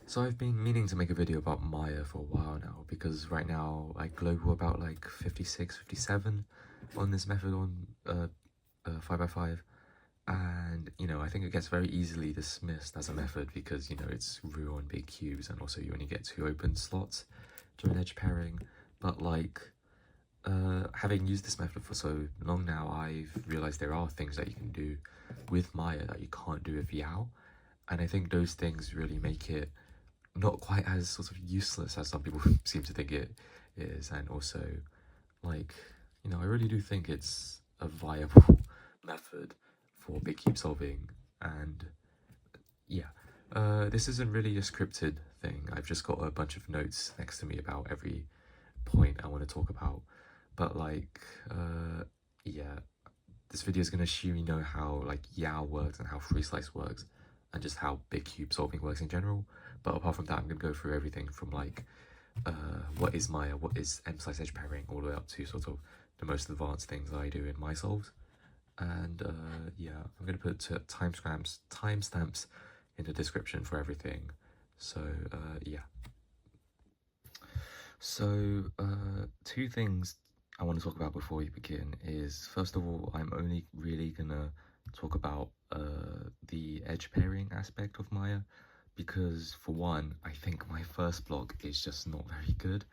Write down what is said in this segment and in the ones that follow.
So I've been meaning to make a video about Meyer for a while now, because right now I global about like 56, 57 on this method on 5x5, and I think it gets very easily dismissed as a method because it's real on big cubes, and also you only get 2 open slots during edge pairing. But like having used this method for so long now, I've realized there are things that you can do with Meyer that you can't do with Yao, and I think those things really make it not quite as sort of useless as some people seem to think it is. And also, like, I really do think it's a viable method for big cube solving. And yeah, this isn't really a scripted thing. I've just got a bunch of notes next to me about every point I want to talk about. But like, yeah, this video is going to assume you know how like Yao works and how free slice works, and just how big cube solving works in general. But apart from that, I'm going to go through everything from like what is Meyer, what is M-slice edge pairing, all the way up to sort of the most advanced things I do in my solves. And yeah, I'm going to put timestamps in the description for everything. So yeah. So two things I want to talk about before we begin is, first of all, I'm only really gonna talk about the edge pairing aspect of Maya, because for one, I think my first block is just not very good,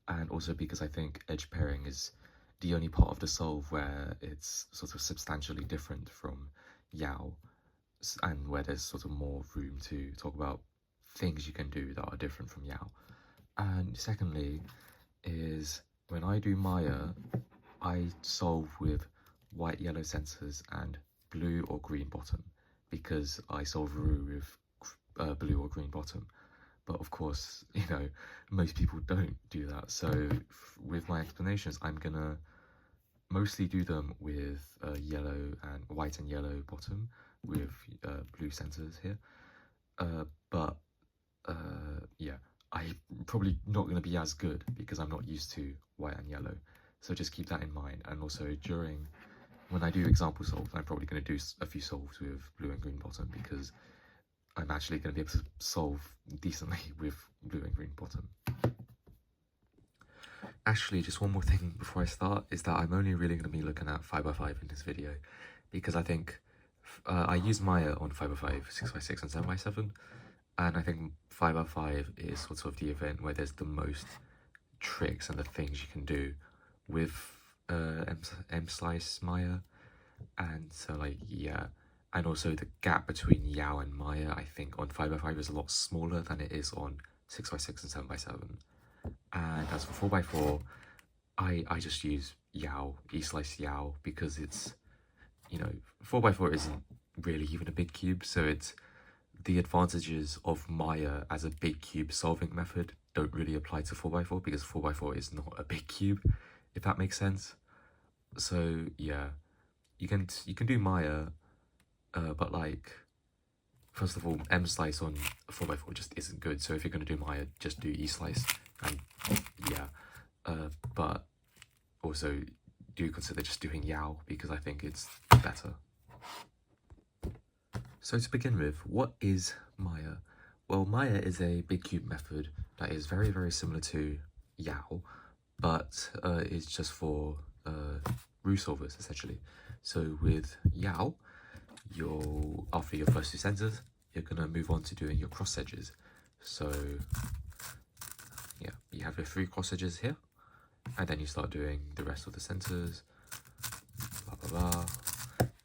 and also because I think edge pairing is the only part of the solve where it's sort of substantially different from Yao, and where there's sort of more room to talk about things you can do that are different from Yao. And secondly is, when I do Maya, I solve with white, yellow centers and blue or green bottom, because I solve Ru with blue or green bottom. But of course, most people don't do that. So with my explanations, I'm gonna mostly do them with yellow and white and yellow bottom with blue centers here. But yeah, I'm probably not going to be as good because I'm not used to white and yellow. So just keep that in mind. And also when I do example solves, I'm probably going to do a few solves with blue and green bottom, because I'm actually going to be able to solve decently with blue and green bottom. Actually, just one more thing before I start is that I'm only really going to be looking at 5x5 in this video, because I think I use Meyer on 5x5, 6x6 and 7x7. And I think 5x5 is sort of the event where there's the most tricks and the things you can do with M-slice Meyer. And so like, yeah. And also the gap between Yao and Meyer, I think on 5x5 is a lot smaller than it is on 6x6 and 7x7. And as for 4x4, I just use Yao, E-slice Yao, because it's, 4x4 isn't really even a big cube, so it's, the advantages of Meyer as a big cube solving method don't really apply to 4x4, because 4x4 is not a big cube, if that makes sense. So yeah, you can do Meyer, but like, first of all, M-slice on 4x4 just isn't good. So if you're going to do Meyer, just do E-slice, and yeah. But also do consider just doing Yao, because I think it's better. So to begin with, what is Meyer? Well, Meyer is a big cube method that is very, very similar to Yao, but it's just for Ru solvers, essentially. So with Yao, after your first 2 centers, you're going to move on to doing your cross edges. So yeah, you have your 3 cross edges here, and then you start doing the rest of the centers, blah, blah, blah,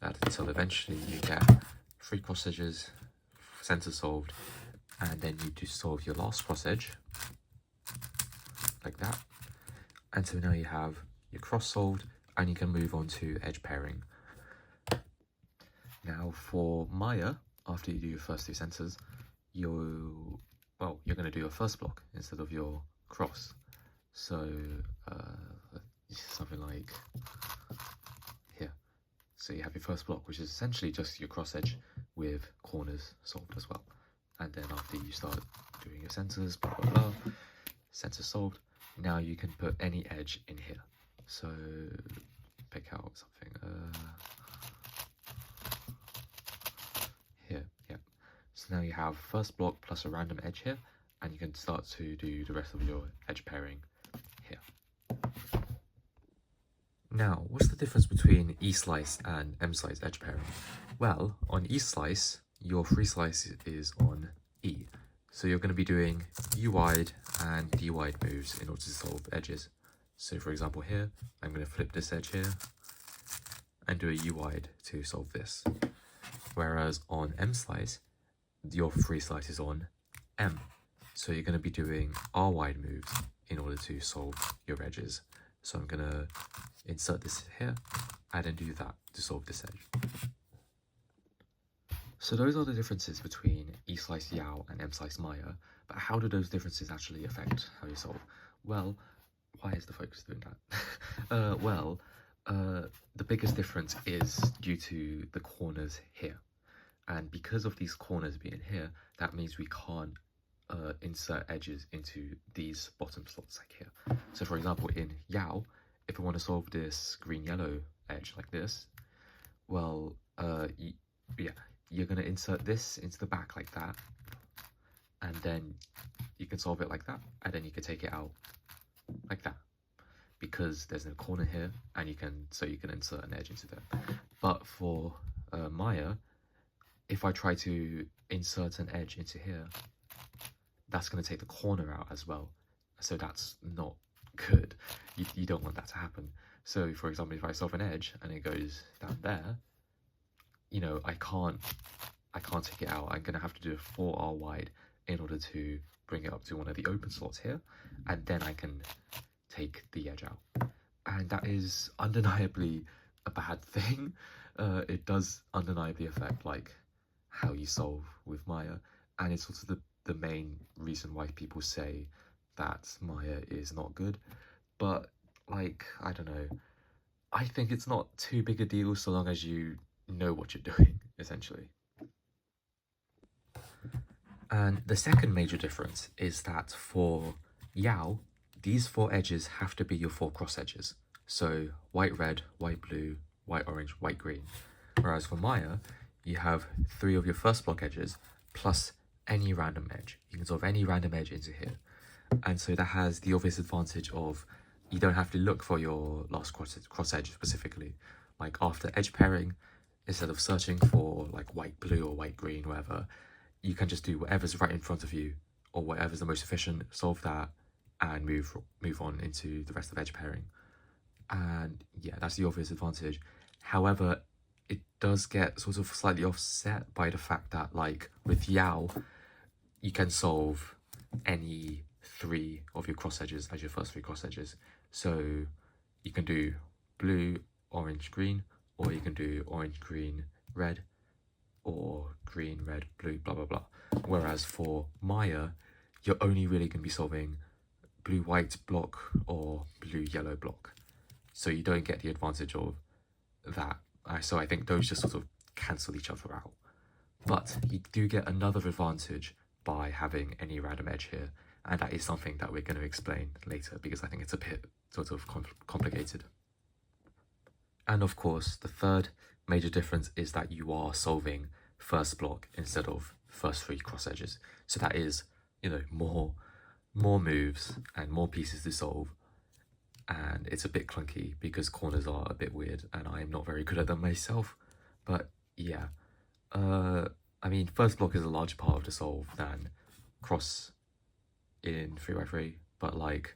until eventually you get 3 cross edges, center solved, and then you do solve your last cross edge, like that. And so now you have your cross solved, and you can move on to edge pairing. Now for Meyer, after you do your first 2 centers, you're going to do your first block instead of your cross. So something like here. So you have your first block, which is essentially just your cross edge with corners solved as well. And then after you start doing your centers, blah, blah, blah, center solved, now you can put any edge in here. So pick out something, here, yeah. So now you have first block plus a random edge here, and you can start to do the rest of your edge pairing here. Now, what's the difference between E-slice and M-slice edge pairing? Well, on E-slice, your free slice is on E. So you're going to be doing U-wide and D-wide moves in order to solve edges. So for example here, I'm going to flip this edge here and do a U-wide to solve this. Whereas on M-slice, your free slice is on M. So you're going to be doing R-wide moves in order to solve your edges. So I'm going to insert this here and then do that to solve this edge. So those are the differences between E-slice Yao and M-slice Meyer, but how do those differences actually affect how you solve? Well, why is the focus doing that? The biggest difference is due to the corners here. And because of these corners being here, that means we can't insert edges into these bottom slots like here. So for example, in Yao, if we want to solve this green-yellow edge like this, well, you're going to insert this into the back like that, and then you can solve it like that, and then you can take it out like that, because there's no corner here, and you can insert an edge into there. But for Meyer, if I try to insert an edge into here, that's going to take the corner out as well, so that's not good. You don't want that to happen. So for example, if I solve an edge and it goes down there, you know, I can't take it out. I'm going to have to do a 4R wide in order to bring it up to one of the open slots here, and then I can take the edge out. And that is undeniably a bad thing. It does undeniably affect like how you solve with Meyer, and it's also the main reason why people say that Meyer is not good. But like, I don't know, I think it's not too big a deal so long as you know what you're doing, essentially. And the second major difference is that for Yao, these 4 edges have to be your 4 cross edges. So white, red, white, blue, white, orange, white, green. Whereas for Meyer, you have 3 of your first block edges plus any random edge. You can solve any random edge into here. And so that has the obvious advantage of you don't have to look for your last cross edge specifically. Like after edge pairing, instead of searching for like white, blue or white, green, whatever, you can just do whatever's right in front of you or whatever's the most efficient, solve that, and move on into the rest of edge pairing. And yeah, that's the obvious advantage. However, it does get sort of slightly offset by the fact that like with Yao, you can solve any 3 of your cross edges as your first 3 cross edges. So you can do blue, orange, green, or you can do orange, green, red, or green, red, blue, blah, blah, blah. Whereas for Meyer, you're only really going to be solving blue, white block or blue, yellow block. So you don't get the advantage of that. So I think those just sort of cancel each other out. But you do get another advantage by having any random edge here. And that is something that we're going to explain later because I think it's a bit sort of complicated. And of course, the third major difference is that you are solving first block instead of first 3 cross edges. So that is, you know, more moves and more pieces to solve. And it's a bit clunky because corners are a bit weird and I'm not very good at them myself. But yeah, I mean, first block is a larger part of the solve than cross in 3x3, but like,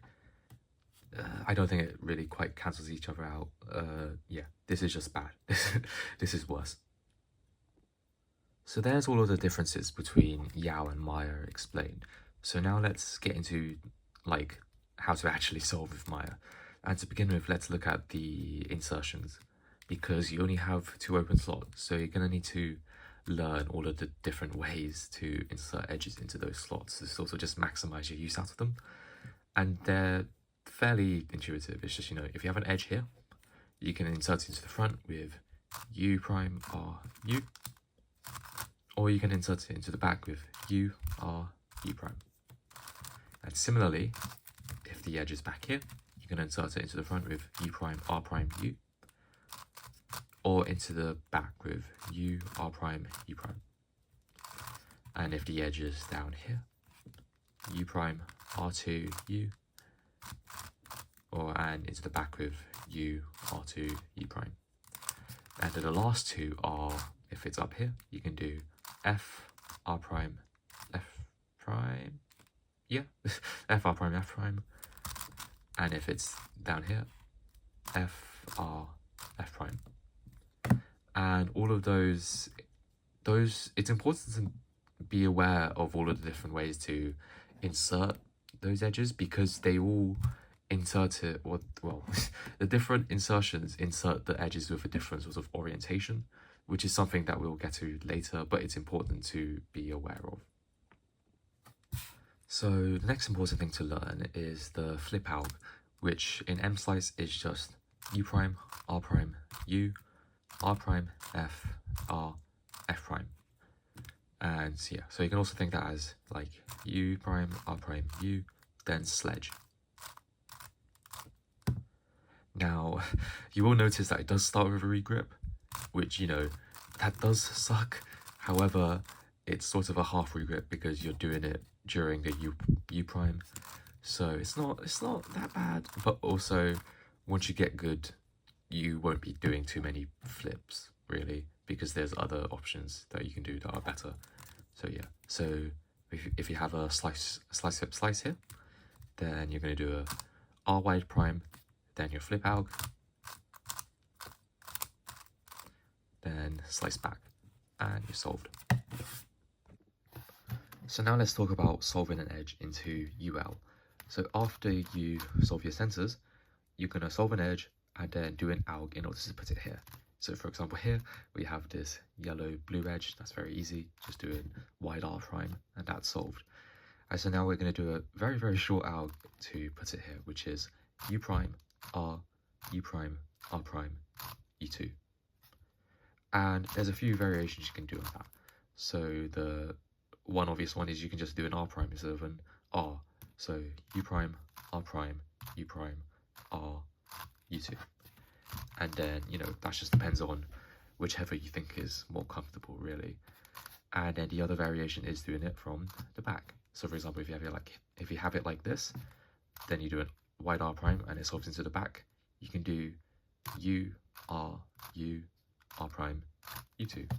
I don't think it really quite cancels each other out. Yeah, this is just bad. This is worse. So there's all of the differences between Yao and Meyer explained. So now let's get into like how to actually solve with Meyer. And to begin with, let's look at the insertions because you only have 2 open slots. So you're going to need to learn all of the different ways to insert edges into those slots to sort of just maximize your use out of them. And they're fairly intuitive. It's just, you know, if you have an edge here, you can insert it into the front with U prime R U, or you can insert it into the back with U R U prime. And similarly, if the edge is back here, you can insert it into the front with U prime R prime U, or into the back with U R prime U prime. And if the edge is down here, U prime, R2, U, and into the back with U, R2, U prime. And then the last two are, if it's up here, you can do F, R prime, F prime, yeah, F, R prime, F prime. And if it's down here, F, R, F prime. And all of those, it's important to be aware of all of the different ways to insert those edges, because they all insert it, or well, the different insertions insert the edges with a different sort of orientation, which is something that we'll get to later, but it's important to be aware of. So the next important thing to learn is the flip alg, which in M-slice is just U prime, R prime, U, R prime, F, R, F prime. And yeah, so you can also think that as like U prime, R prime, U, then sledge. Now, you will notice that it does start with a regrip, which, you know, that does suck. However, it's sort of a half regrip because you're doing it during the U prime. So it's not that bad, but also once you get good, you won't be doing too many flips really, because there's other options that you can do that are better. So yeah, so if you have a slice here, then you're going to do a R wide prime, then your flip alg, then slice back, and you're solved. So now let's talk about solving an edge into UL. So after you solve your centers, you're going to solve an edge and then do an alg in order to put it here. So for example here, we have this yellow-blue edge. That's very easy. Just doing wide R prime, and that's solved. And so now we're going to do a very, very short alg to put it here, which is U prime, R, U prime, R prime, U2. And there's a few variations you can do on that. So the one obvious one is you can just do an R prime instead of an R. So U prime, R prime, U prime, R, U2. And then, you know, that just depends on whichever you think is more comfortable, really. And then the other variation is doing it from the back. So for example, if you have it like this, then you do a wide R prime and it solves into the back. You can do U, R prime, U2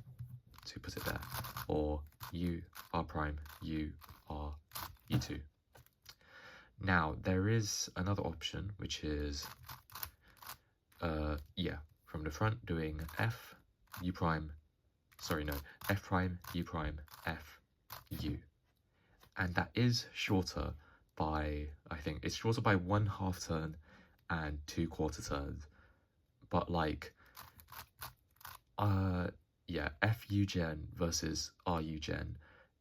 to put it there, or U, R prime, U, R, U2. Now there is another option, which is from the front doing F, U prime, F prime, U prime, F, U. And that is shorter by, I think it's shorter by 1/2 turn and 2/4 turns. But like, FU gen versus RU gen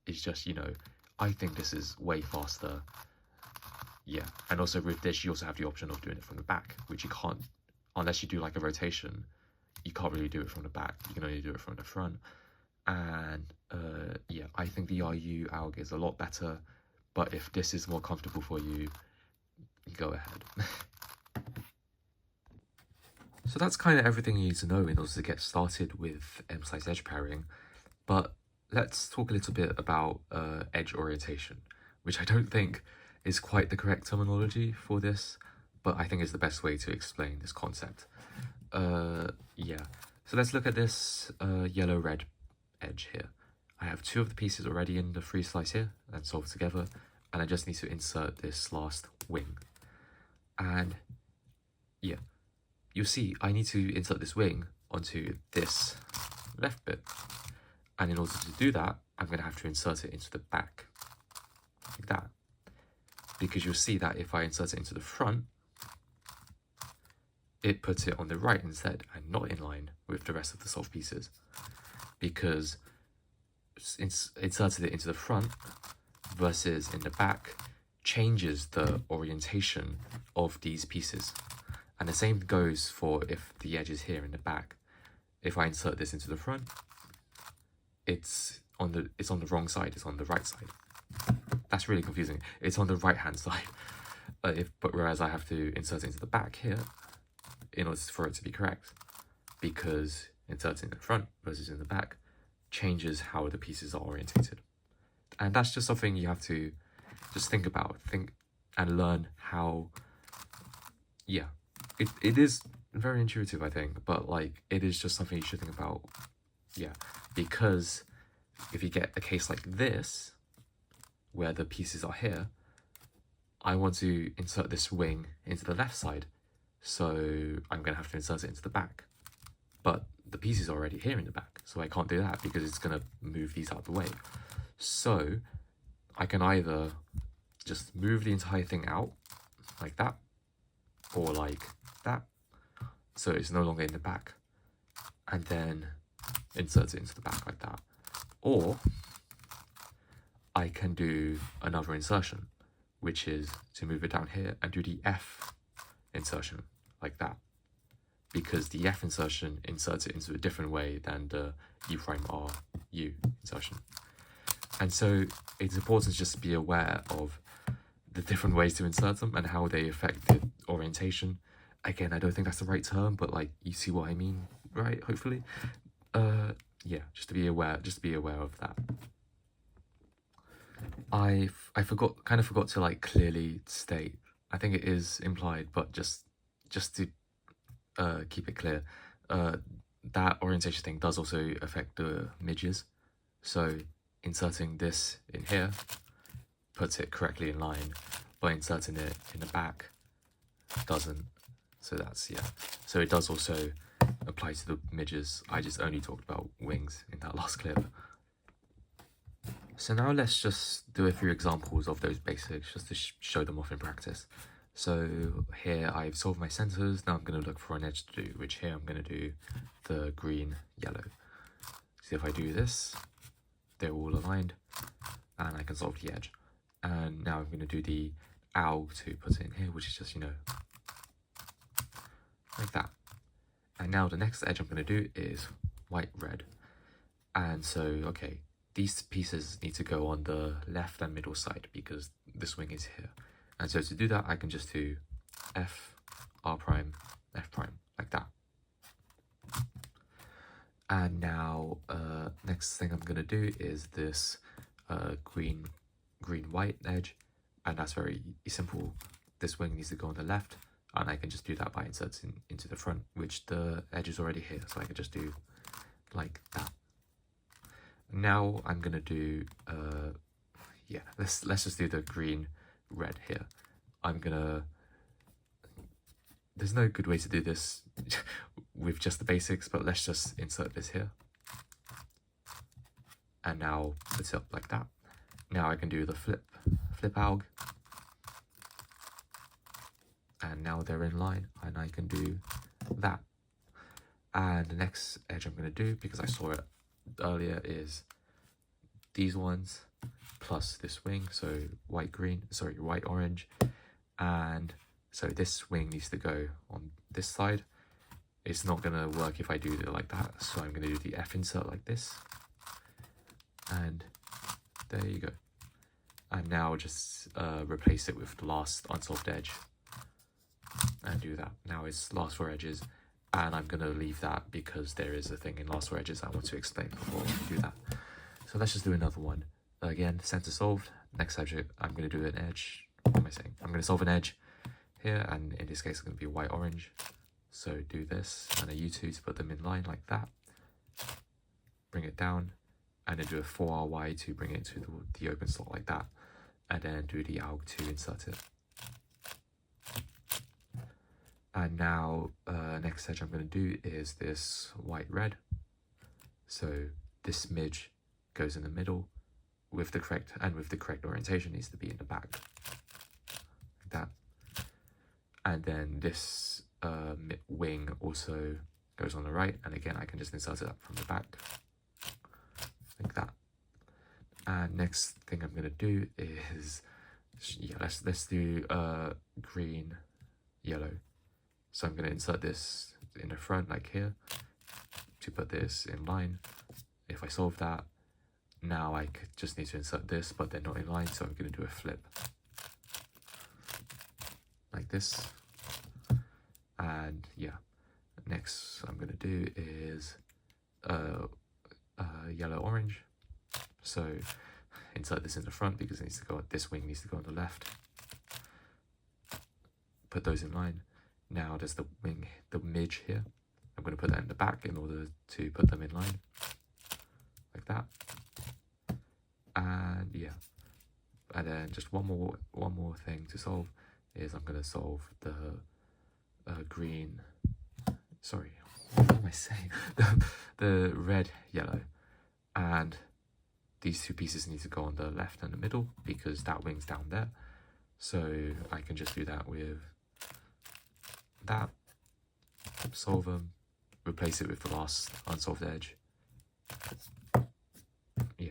is just, you know, I think this is way faster. Yeah, and also with this, you also have the option of doing it from the back, which you can't, unless you do like a rotation, you can't really do it from the back. You can only do it from the front. And yeah, I think the RU alg is a lot better, but if this is more comfortable for you, go ahead. So that's kind of everything you need to know in order to get started with M-slice edge pairing. But let's talk a little bit about edge orientation, which I don't think is quite the correct terminology for this, but I think is the best way to explain this concept. Yeah, so let's look at this yellow-red edge here. I have two of the pieces already in the free slice here and solved together, and I just need to insert this last wing. And yeah, you'll see I need to insert this wing onto this left bit. And in order to do that, I'm going to have to insert it into the back, like that. Because you'll see that if I insert it into the front, it puts it on the right instead and not in line with the rest of the solved pieces. Because inserted it into the front versus in the back changes the orientation of these pieces. And the same goes for if the edge is here in the back. If I insert this into the front, it's on the wrong side, it's on the right side. That's really confusing. It's on the right hand side. But whereas I have to insert it into the back here in order for it to be correct, because inserting in the front versus in the back changes how the pieces are orientated. And that's just something you have to just think about, think and learn how. Yeah, it is very intuitive, I think, but like it is just something you should think about. Yeah, because if you get a case like this where the pieces are here, I want to insert this wing into the left side, so I'm gonna have to insert it into the back, but the piece is already here in the back, so I can't do that because it's gonna move these out of the way. So I can either just move the entire thing out like that, or like that, so it's no longer in the back, and then insert it into the back like that. Or I can do another insertion, which is to move it down here and do the F insertion like that, because the F insertion inserts it into a different way than the U''R''U insertion. And so it's important just to be aware of the different ways to insert them and how they affect the orientation. Again, I don't think that's the right term, but like you see what I mean, right? Hopefully. Yeah, just to be aware of that. I kind of forgot to like clearly state. I think it is implied, but just to keep it clear, that orientation thing does also affect the midges. So inserting this in here puts it correctly in line, but inserting it in the back doesn't. So that's, yeah. So it does also apply to the midges. I just only talked about wings in that last clip. So now let's just do a few examples of those basics just to show them off in practice. So here I've solved my centers. Now I'm going to look for an edge to do, which here I'm going to do the green, yellow. So if I do this, they're all aligned and I can solve the edge. And now I'm going to do the owl to put in here, which is just, you know, like that. And now the next edge I'm going to do is white, red. And so, okay, these pieces need to go on the left and middle side because this wing is here. And so to do that, I can just do F, R prime, F prime, like that. And now, next thing I'm going to do is this green, white edge. And that's very simple. This wing needs to go on the left. And I can just do that by inserting into the front, which the edge is already here. So I can just do like that. Now I'm gonna do, yeah, let's just do the green, red here. There's no good way to do this with just the basics, but let's just insert this here. And now put it up like that. Now I can do the flip alg. And now they're in line, and I can do that. And the next edge I'm going to do, because I saw it earlier, is these ones plus this wing, so white, orange. And so this wing needs to go on this side. It's not going to work if I do it like that, so I'm going to do the F insert like this. And there you go. And now just replace it with the last unsolved edge. And do that. Now it's last four edges, and I'm going to leave that because there is a thing in last four edges I want to explain before we do that. So let's just do another one. Again, center solved. Next subject, I'm going to do an edge. What am I saying? I'm going to solve an edge here, and in this case it's going to be white orange. So do this and a U2 to put them in line like that. Bring it down, and then do a 4RY to bring it to the open slot like that, and then do the ALG to insert it. And now next edge I'm going to do is this white red. So this midge goes in the middle with the correct orientation needs to be in the back like that. And then this wing also goes on the right, and again I can just insert it up from the back like that. And next thing I'm going to do is, yeah, let's do green, yellow. So I'm going to insert this in the front like here to put this in line. If I solve that, now I just need to insert this, but they're not in line, so I'm going to do a flip like this. And yeah, next I'm going to do is yellow orange. So insert this in the front because it needs to go, this wing needs to go on the left. Put those in line. Now there's the wing, the midge here. I'm going to put that in the back in order to put them in line. Like that. And yeah. And then just one more thing to solve is I'm going to solve the green, sorry, what am I saying? the red, yellow. And these two pieces need to go on the left and the middle because that wing's down there. So I can just do that with that, solve them, replace it with the last unsolved edge. Yeah.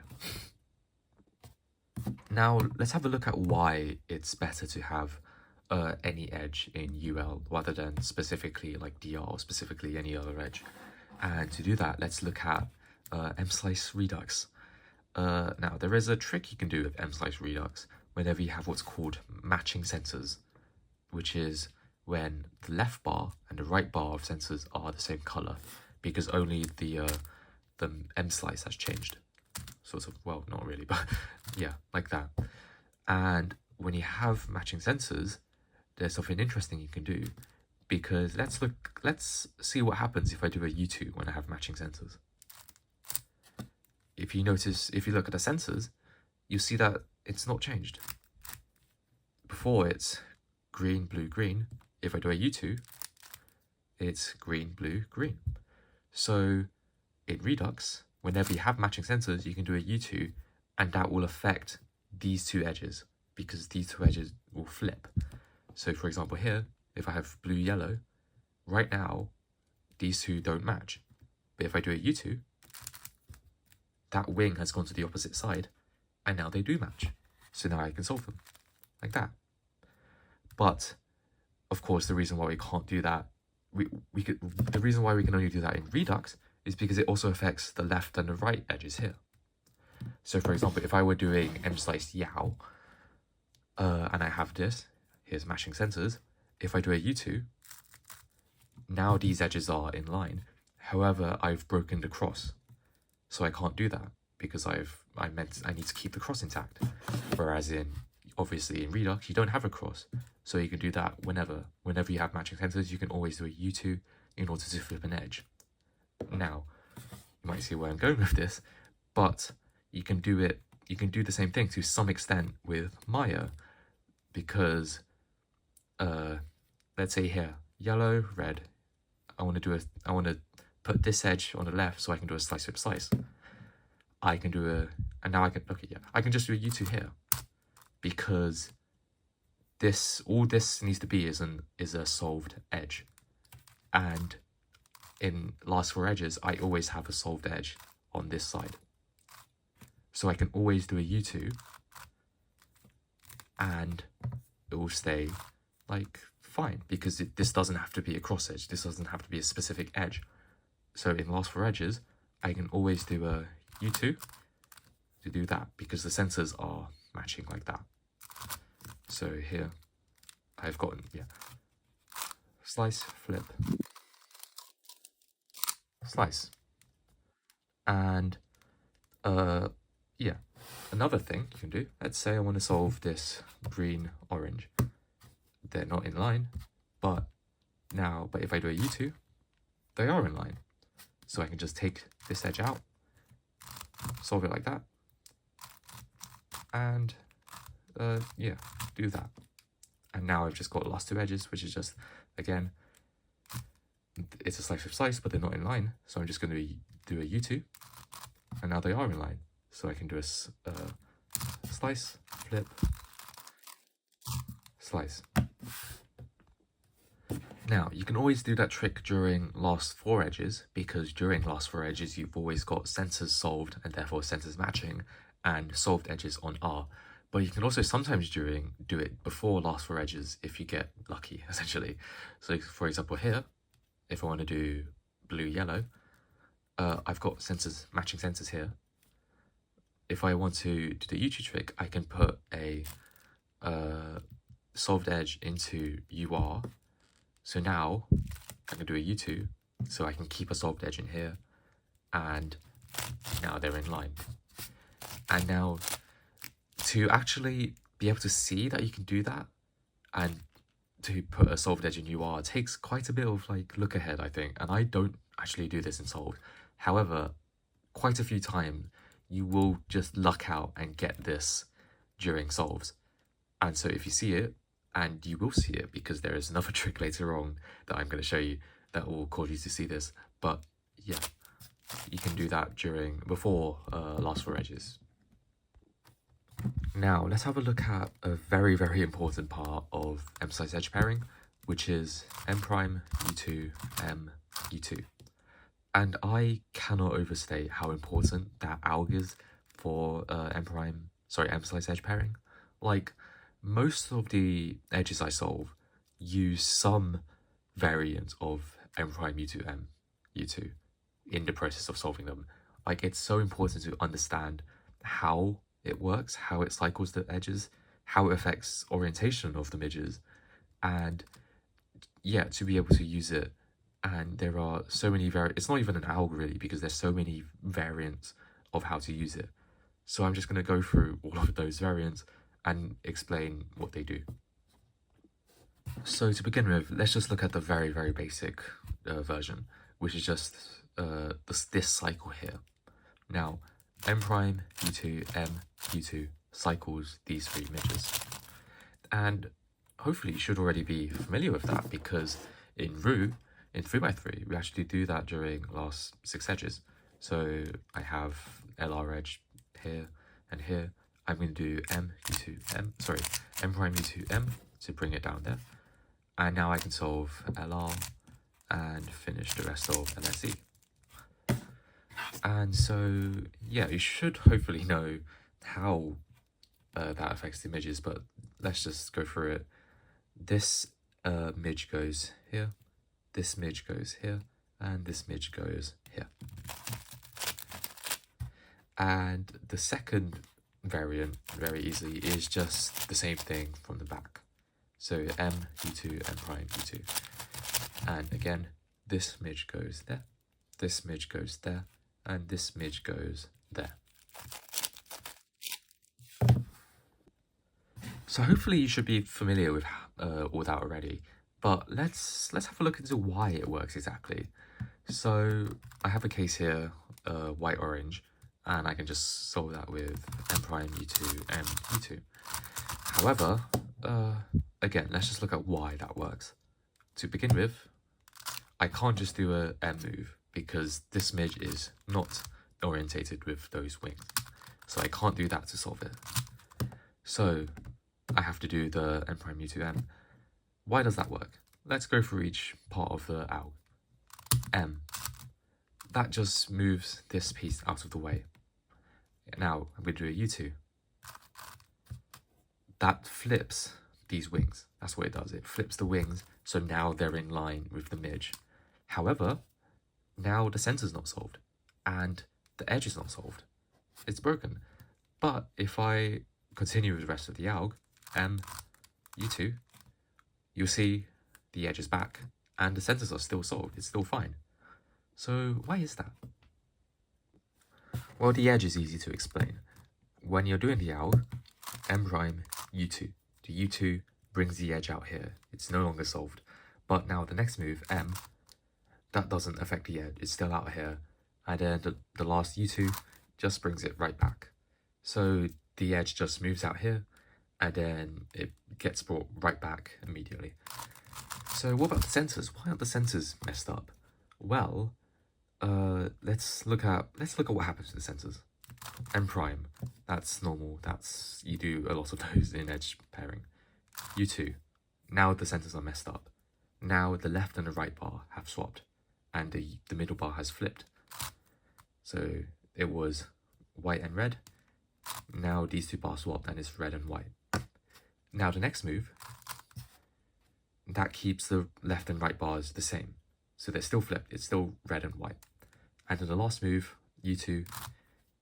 Now let's have a look at why it's better to have any edge in UL rather than specifically like DR or specifically any other edge. And to do that, let's look at M-slice redux. Now there is a trick you can do with M-slice redux whenever you have what's called matching sensors, which is when the left bar and the right bar of sensors are the same color, because only the M-slice has changed. Sort of, well, not really, but yeah, like that. And when you have matching sensors, there's something interesting you can do, because let's see what happens if I do a U2 when I have matching sensors. If you notice, if you look at the sensors, you see that it's not changed. Before it's green, blue, green. If I do a U2, it's green, blue, green. So in Redux, whenever you have matching sensors, you can do a U2 and that will affect these two edges because these two edges will flip. So for example here, if I have blue, yellow, right now, these two don't match. But if I do a U2, that wing has gone to the opposite side and now they do match. So now I can solve them like that. But of course, the reason why we can't do that, the reason why we can only do that in Redux is because it also affects the left and the right edges here. So for example, if I were doing M-slice Yao, and I have this, here's matching sensors. If I do a U2, now these edges are in line. However, I've broken the cross. So I can't do that because I need to keep the cross intact. Whereas obviously in Redux, you don't have a cross. So you can do that whenever you have matching sensors, you can always do a U2 in order to flip an edge. Now, you might see where I'm going with this, but you can do the same thing to some extent with Meyer, because let's say here, yellow, red, I want to put this edge on the left so I can do a slice flip slice. I can do and now I can, okay, yeah, I can just do a U2 here, because all this needs to be is a solved edge. And in last four edges, I always have a solved edge on this side. So I can always do a U2 and it will stay like fine, because this doesn't have to be a cross edge. This doesn't have to be a specific edge. So in last four edges, I can always do a U2 to do that because the sensors are matching like that. So here I've gotten, yeah, slice, flip, slice. And yeah, another thing you can do, let's say I want to solve this green, orange. They're not in line, but if I do a U2, they are in line. So I can just take this edge out, solve it like that, and yeah, do that. And now I've just got the last two edges, which is just, again, it's a slice with slice, but they're not in line. So I'm just going to do a U2, and now they are in line. So I can do a slice, flip, slice. Now, you can always do that trick during last four edges, because during last four edges, you've always got sensors solved and therefore sensors matching and solved edges on R. But you can also sometimes do it before last four edges if you get lucky, essentially. So for example here, if I want to do blue, yellow, I've got matching sensors here. If I want to do the U2 trick, I can put a solved edge into UR. So now I can do a U2, so I can keep a solved edge in here, and now they're in line. And now to actually be able to see that you can do that and to put a solved edge in UR takes quite a bit of like look ahead, I think, and I don't actually do this in solved. However, quite a few times you will just luck out and get this during solves. And so if you see it, and you will see it because there is another trick later on that I'm going to show you that will cause you to see this, but yeah, you can do that before last four edges. Now let's have a look at a very, very important part of emphasized edge pairing, which is M prime, U2, M, U2. And I cannot overstate how important that alg is for emphasized edge pairing. Like, most of the edges I solve use some variant of M prime, U2, M, U2 in the process of solving them. Like, it's so important to understand how it works, how it cycles the edges, how it affects orientation of the midges, and yeah, to be able to use it. And there are so many it's not even an alg really, because there's so many variants of how to use it. So I'm just going to go through all of those variants and explain what they do. So to begin with, let's just look at the very, very basic version, which is just this cycle here. Now, M prime, U2, M, U2 cycles these three midges. And hopefully you should already be familiar with that, because in Roux, in 3x3, we actually do that during last 6 edges. So I have LR edge here and here. I'm going to do M prime U2 M to bring it down there. And now I can solve LR and finish the rest of LSE. And so, yeah, you should hopefully know how that affects the midges, but let's just go through it. This midge goes here, this midge goes here, and this midge goes here. And the second variant, very easily, is just the same thing from the back. So M, U2, M prime, U2. And again, this midge goes there, this midge goes there, and this midge goes there. So hopefully you should be familiar with all that already, but let's have a look into why it works exactly. So I have a case here, white orange, and I can just solve that with M prime U2 M U2. However, again, let's just look at why that works. To begin with, I can't just do a M move because this midge is not orientated with those wings, so I can't do that to solve it. So I have to do the M prime U2 M. Why does that work? Let's go through each part of the alg. M. That just moves this piece out of the way. Now I'm going to do a U2. That flips these wings. That's what it does. It flips the wings, so now they're in line with the midge. However, now the center's not solved, and the edge is not solved. It's broken. But if I continue with the rest of the alg, M, U2, you'll see the edge is back, and the centers are still solved. It's still fine. So why is that? Well, the edge is easy to explain. When you're doing the alg, M prime, U2. The U2 brings the edge out here. It's no longer solved. But now the next move, M, that doesn't affect the edge. It's still out here. And then the last U2 just brings it right back. So the edge just moves out here, and then it gets brought right back immediately. So what about the centers? Why aren't the centers messed up? Well, let's look at what happens to the centers. M prime, that's normal. You do a lot of those in edge pairing. U2, now the centers are messed up. Now the left and the right bar have swapped, and the middle bar has flipped. So it was white and red. Now these two bars swapped, and it's red and white. Now the next move, that keeps the left and right bars the same. So they're still flipped. It's still red and white. And then the last move, U2,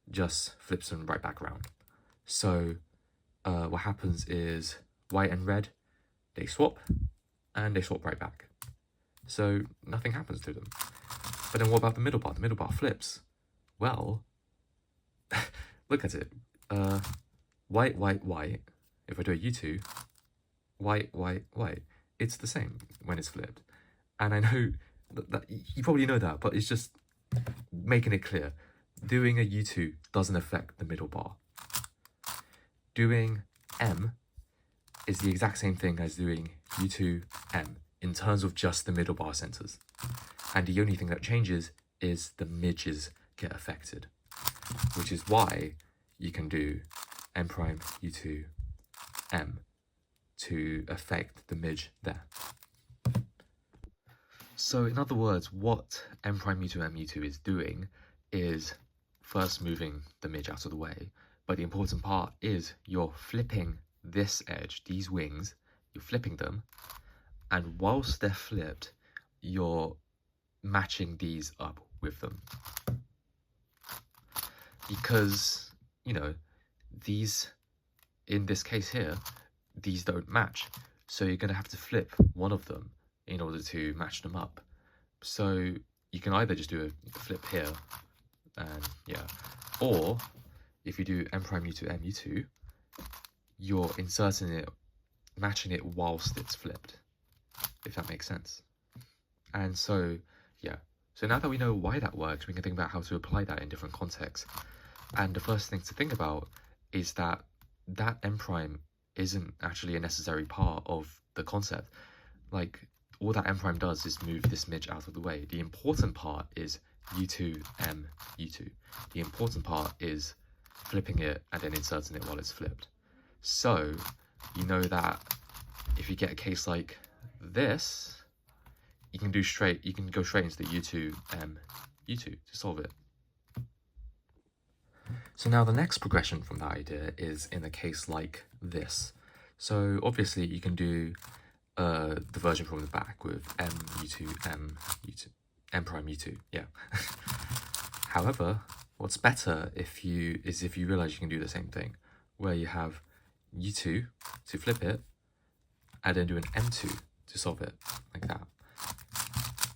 just flips them right back around. So what happens is white and red, they swap, and they swap right back. So nothing happens to them. But then what about the middle bar? The middle bar flips. Well, look at it. white, white, white. If I do a U2, white, white, white, it's the same when it's flipped. And I know that you probably know that, but it's just making it clear. Doing a U2 doesn't affect the middle bar. Doing M is the exact same thing as doing U2 M in terms of just the middle bar centers. And the only thing that changes is the midges get affected, which is why you can do M prime U2 M to affect the midge there. So in other words, what M prime U2 M U2 is doing is first moving the midge out of the way, but the important part is you're flipping this edge, these wings, you're flipping them, and whilst they're flipped, you're matching these up with them. Because, you know, these, in this case here, these don't match. So you're going to have to flip one of them in order to match them up. So you can either just do a flip here, and yeah, or if you do M prime U2 M U2, you're inserting it, matching it whilst it's flipped, if that makes sense. And so, yeah. So now that we know why that works, we can think about how to apply that in different contexts. And the first thing to think about is that that M prime isn't actually a necessary part of the concept. Like, all that M prime does is move this midge out of the way. The important part is U2, M, U2. The important part is flipping it and then inserting it while it's flipped. So, you know that if you get a case like this, you can go straight into the U2, M, U2 to solve it. So now the next progression from that idea is in a case like this. So obviously you can do the version from the back with M, U2, M, U2, M prime U2, yeah. However, what's better if you realize you can do the same thing, where you have U2 to flip it, and then do an M2 to solve it, like that.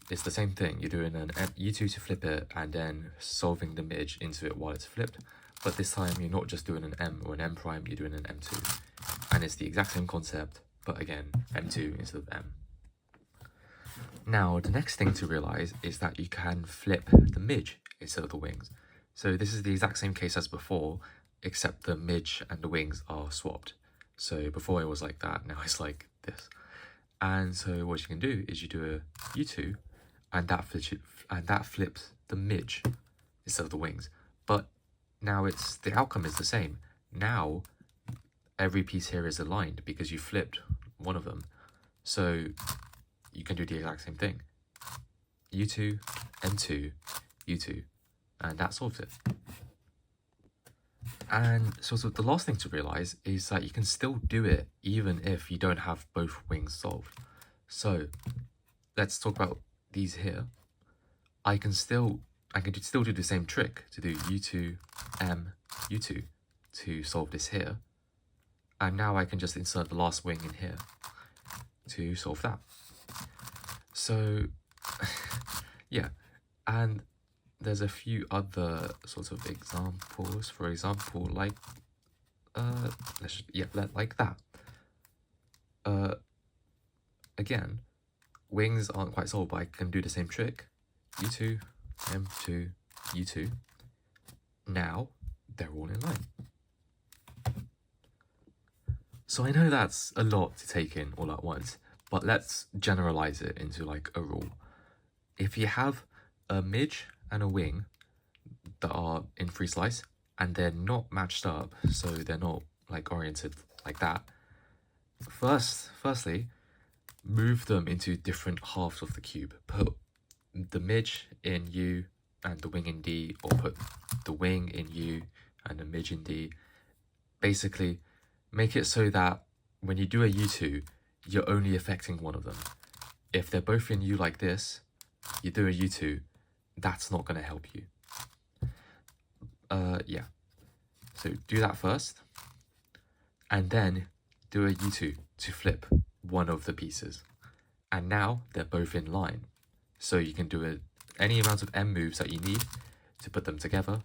It's the same thing, you're doing an U2 to flip it, and then solving the midge into it while it's flipped, but this time you're not just doing an M or an M prime, you're doing an M2. And it's the exact same concept, but again, M2 instead of M. Now, the next thing to realize is that you can flip the midge instead of the wings. So this is the exact same case as before, except the midge and the wings are swapped. So before it was like that, now it's like this. And so what you can do is you do a U2, and that flips the midge instead of the wings. But now the outcome is the same. Now every piece here is aligned because you flipped one of them. So you can do the exact same thing. U2, M2, U2, and that solves it. And so the last thing to realize is that you can still do it even if you don't have both wings solved. So let's talk about these here. I can still do the same trick to do U2, M, U2 to solve this here. And now I can just insert the last wing in here to solve that. So, yeah, and there's a few other sorts of examples. For example, like, like that. Again, wings aren't quite solved, but I can do the same trick. U2, M2, U2. Now, they're all in line. So I know that's a lot to take in all at once, but let's generalize it into like a rule. If you have a midge and a wing that are in free slice and they're not matched up, so they're not like oriented like that, firstly, move them into different halves of the cube. Put the midge in U and the wing in D, or put the wing in U and the midge in D. Basically, make it so that when you do a U2, you're only affecting one of them. If they're both in U like this, you do a U2, that's not going to help you. Yeah. So do that first, and then do a U2 to flip one of the pieces. And now they're both in line. So you can do any amount of M moves that you need to put them together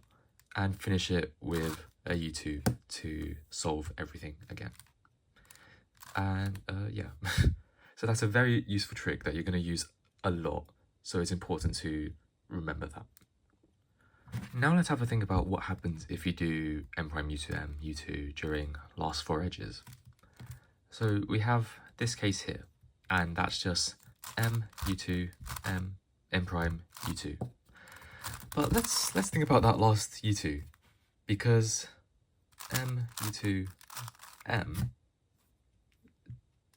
and finish it with a U2 to solve everything again. And yeah, so that's a very useful trick that you're going to use a lot, so it's important to remember that. Now let's have a think about what happens if you do m prime u2 m u2 during last 4 edges. So we have this case here, and that's just m u2 m prime u2. But let's think about that last u2, because m u2 m,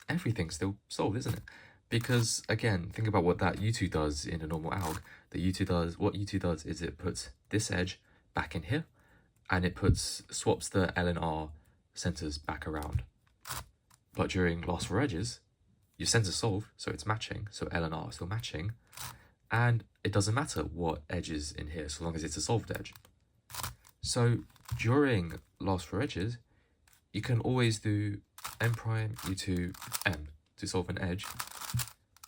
everything's still solved, isn't it? Because again, think about what that u2 does in a normal alg. What u2 does is it puts this edge back in here, and it swaps the L and R centers back around. But during last 4 edges, your center's solved, so it's matching, so L and R are still matching, and it doesn't matter what edge is in here, so long as it's a solved edge. So during last 4 edges, you can always do m prime u2 m to solve an edge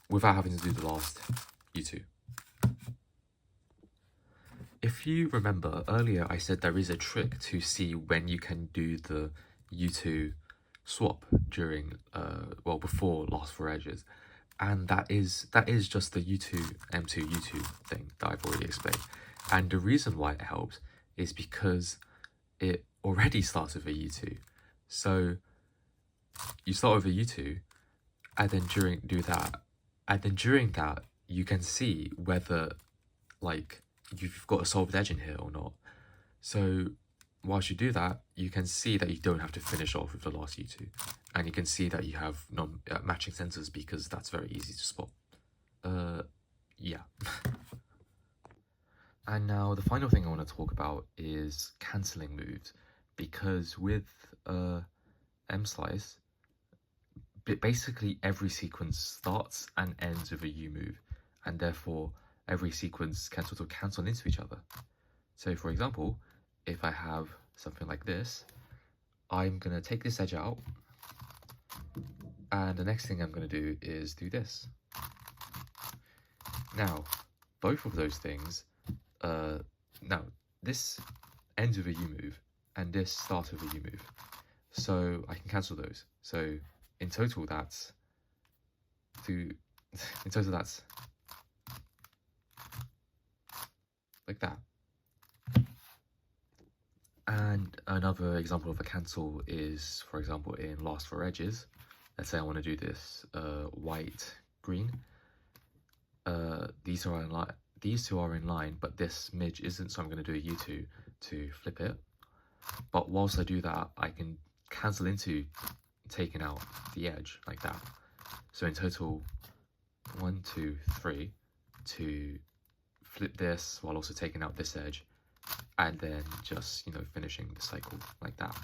without having to do the last u2. If you remember earlier, I said there is a trick to see when you can do the u2 swap during well, before last 4 edges, and that is just the u2 m2 u2 thing that I've already explained. And the reason why it helps is because it already starts with a u2. So you start with a u2, and then during that you can see whether like you've got a solved edge in here or not. So whilst you do that, you can see that you don't have to finish off with the last u2, and you can see that you have non-matching centers, because that's very easy to spot. Yeah. And now the final thing I want to talk about is cancelling moves, because with M slice, basically every sequence starts and ends with a U move, and therefore every sequence can sort of cancel into each other. So for example, if I have something like this, I'm going to take this edge out, and the next thing I'm going to do is do this. Now, both of those things, now this ends with a U move, and this starts with a U move. So I can cancel those. So in total that's like that. And another example of a cancel is, for example, in last 4 edges. Let's say I want to do this white green. These two are in line, but this midge isn't, so I'm going to do a U2 to flip it. But whilst I do that, I can cancel into taking out the edge like that. So in total, 1, 2, 3 to flip this while also taking out this edge, and then just, you know, finishing the cycle like that.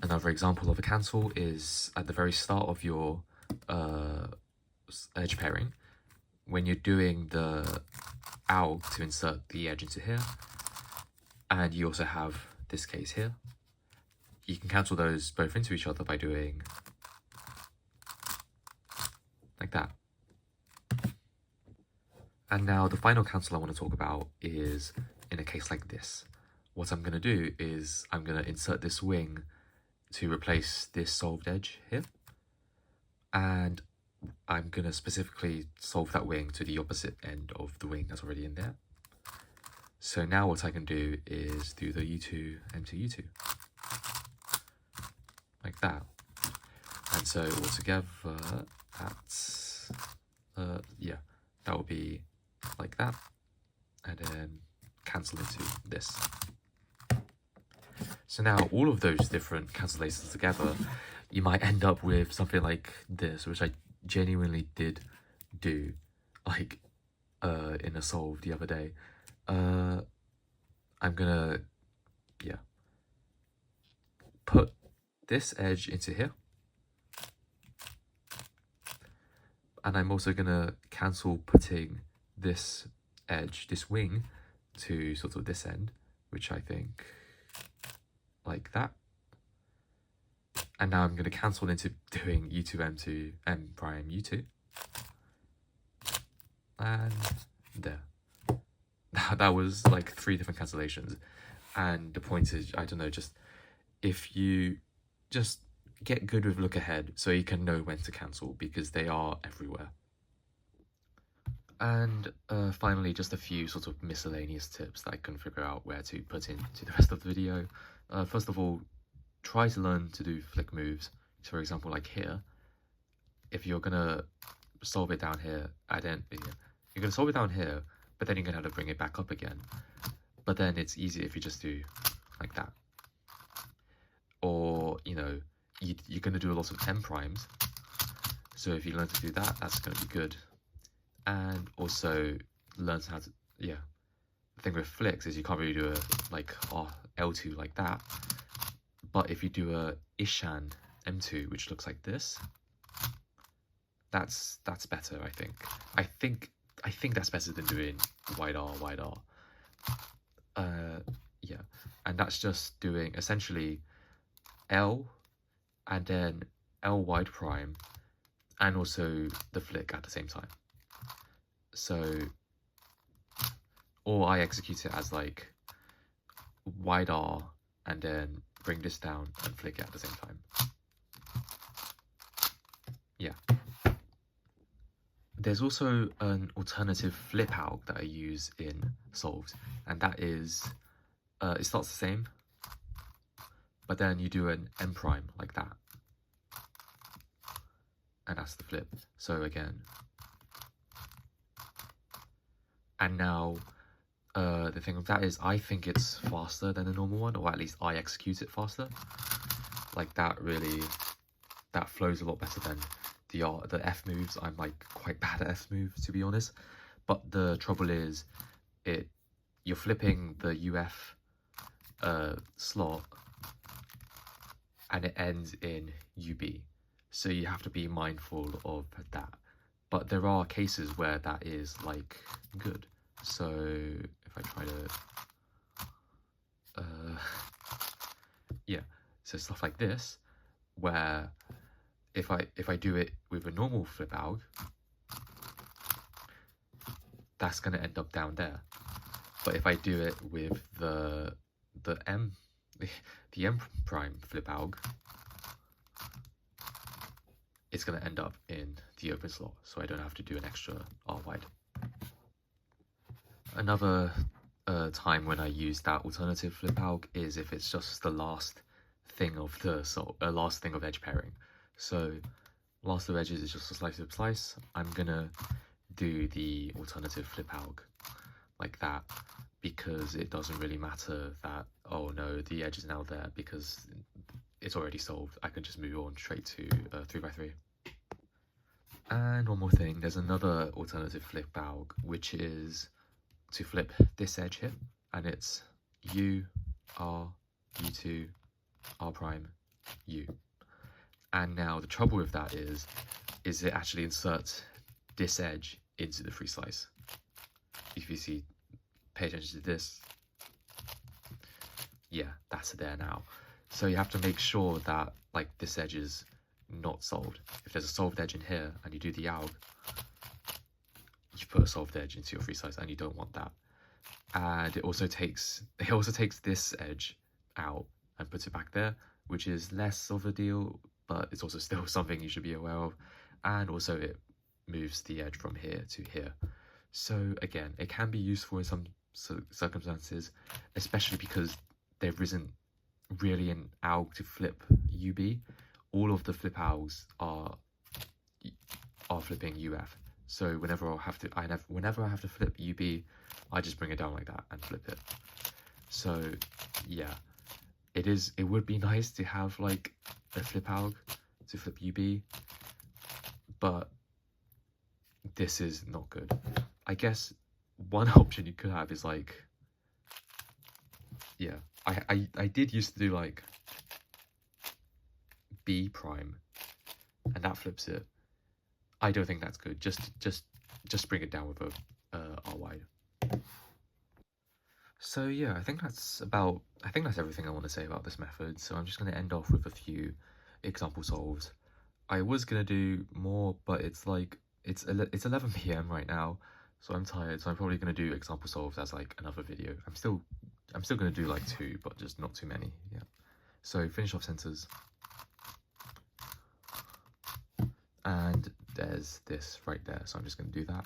Another example of a cancel is at the very start of your edge pairing, when you're doing the alg to insert the edge into here, and you also have this case here. You can cancel those both into each other by doing like that. And now the final cancel I want to talk about is in a case like this. What I'm going to do is I'm going to insert this wing to replace this solved edge here, and I'm going to specifically solve that wing to the opposite end of the wing that's already in there. So now what I can do is do the U2, M2, U2. Like that. And so altogether, that's, yeah, that will be like that. And then cancel into this. So now all of those different cancellations together, you might end up with something like this, which I genuinely did do, like in a solve the other day. I'm gonna, yeah, put this edge into here, and I'm also gonna cancel putting this edge, this wing, to sort of this end, which I think like that. And now I'm going to cancel into doing U2, M2, M prime, U2. And there. that was like 3 different cancellations. And the point is, I don't know, just if you just get good with look ahead so you can know when to cancel, because they are everywhere. And finally, just a few sort of miscellaneous tips that I can figure out where to put into the rest of the video. First of all, try to learn to do flick moves. So for example, like here, if you're gonna solve it down here, you're gonna solve it down here, but then you're gonna have to bring it back up again. But then it's easier if you just do like that. Or, you know, you're gonna do a lot of M primes. So if you learn to do that, that's gonna be good. And also learn how to, the thing with flicks is you can't really do a like L2 like that. But if you do a Ishan M2, which looks like this, that's better, I think. I think that's better than doing wide R, wide R. Yeah, and that's just doing essentially L and then L wide prime and also the flick at the same time. So, or I execute it as like wide R and then bring this down and flick it at the same time. Yeah. There's also an alternative flip alg that I use in solves, and that is, it starts the same, but then you do an M prime like that. And that's the flip. So again. And now, the thing with that is I think it's faster than the normal one, or at least I execute it faster. Like that really, that flows a lot better than the F moves. I'm like quite bad at F moves, to be honest. But the trouble is, you're flipping the UF slot and it ends in UB. So you have to be mindful of that. But there are cases where that is like good. So if I try to, yeah, so stuff like this, where if I do it with a normal flip alg, that's gonna end up down there. But if I do it with the M prime flip alg, it's going to end up in the open slot, so I don't have to do an extra R wide. Another time when I use that alternative flip alg is if it's just the last thing of last thing of edge pairing. So last of edges is just a slice of slice. I'm gonna do the alternative flip alg like that, because it doesn't really matter that, oh no, the edge is now there, because it's already solved. I can just move on straight to 3x3. And one more thing, there's another alternative flip alg, which is to flip this edge here, and it's U, R, U2, R prime, U. And now the trouble with that is it actually inserts this edge into the free slice. If you see, pay attention to this. Yeah, that's there now. So you have to make sure that like this edge is not solved. If there's a solved edge in here and you do the alg, you put a solved edge into your free slice, and you don't want that. And it also takes this edge out and puts it back there, which is less of a deal, but it's also still something you should be aware of. And also it moves the edge from here to here. So again, it can be useful in some circumstances, especially because there isn't really an alg to flip UB. All of the flip algs are flipping UF. So whenever I have to flip UB, I just bring it down like that and flip it. So yeah, it would be nice to have like a flip alg to flip UB, but this is not good. I guess one option you could have is like, yeah, I did used to do like B prime, and that flips it. I don't think that's good. Just bring it down with a R wide. So yeah, I think that's everything I want to say about this method. So I'm just going to end off with a few example solves. I was going to do more, but it's like it's 11 p.m. right now, So I'm tired, so I'm probably going to do example solves as like another video. I'm still going to do like 2, but just not too many. Yeah. So finish off centers. And there's this right there, so I'm just going to do that.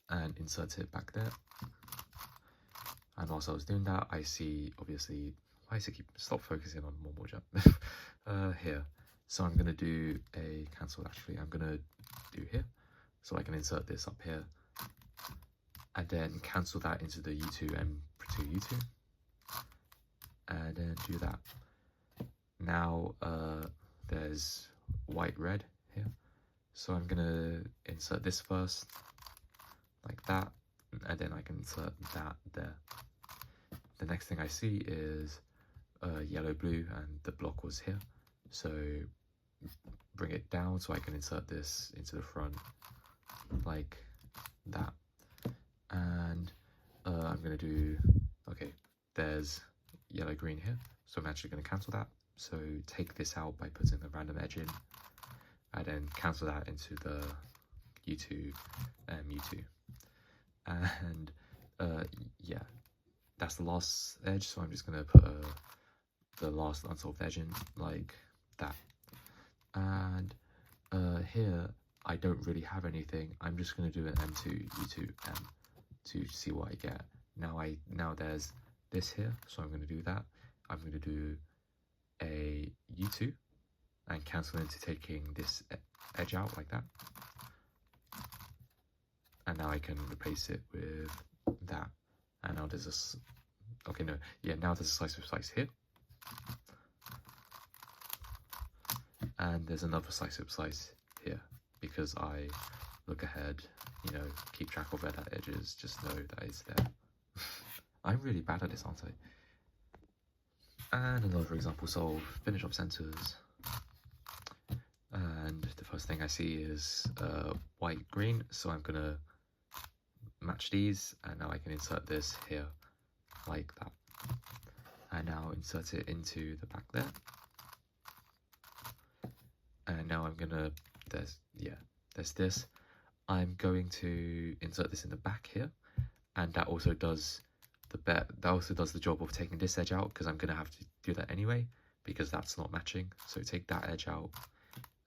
And insert it back there. And whilst I was doing that, I see, obviously, why does it keep, stop focusing on more jump here. So I'm going to do a cancel, actually. I'm going to do here. So I can insert this up here. And then cancel that into the U2 and to U2. And then do that. Now there's white, red here. So I'm going to insert this first, like that. And then I can insert that there. The next thing I see is yellow, blue, and the block was here. So bring it down so I can insert this into the front like that. And I'm going to do, okay, there's yellow, green here. So I'm actually going to cancel that. So take this out by putting a random edge in. And then cancel that into the U2 and U2. And yeah, that's the last edge, so I'm just going to put the last unsolved edge in like that. And here I don't really have anything. I'm just going to do an M2 U2 M to see what I get. Now there's this here, so I'm going to do that. I'm going to do a U2 and cancel into taking this edge out like that. And now I can replace it with that. And now there's this, okay, no, yeah, now there's a slice of slice here. And there's another slice of slice here, because I look ahead, you know, keep track of where that edge is, just know that it's there. I'm really bad at this, aren't I? And another example solve, finish off centers. And the first thing I see is white, green, so I'm gonna match these, and now I can insert this here like that. And now insert it into the back there. And now I'm gonna, there's this. I'm going to insert this in the back here, and that also does the job of taking this edge out, because I'm gonna have to do that anyway, because that's not matching. So take that edge out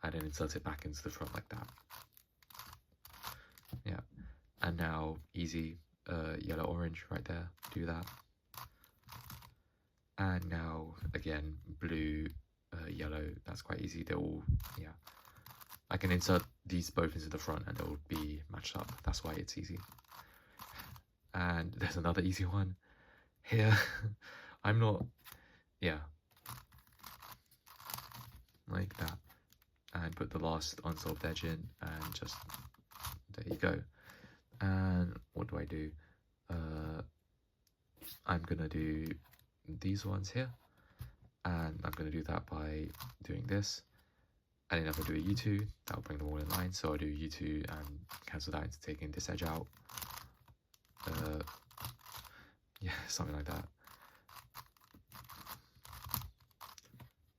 and then insert it back into the front like that. Yeah. And now easy, yellow, orange right there, do that. And now again, blue, yellow, that's quite easy. They're all, yeah. I can insert these both into the front and they'll be matched up. That's why it's easy. And there's another easy one here. I'm not, yeah. Like that. And put the last unsolved edge in and just, there you go. And what do I do? I'm gonna do these ones here, and I'm gonna do that by doing this. And then if I do a U2, that'll bring them all in line. So I do U2 and cancel that into taking this edge out. Yeah, something like that.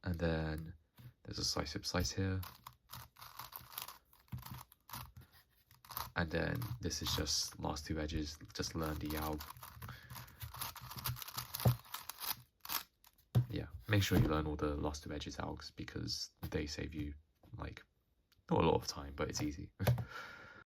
And then there's a slice here. And then this is just last two edges, just learn the alg. Yeah, make sure you learn all the last two edges algs, because they save you, like, not a lot of time, but it's easy.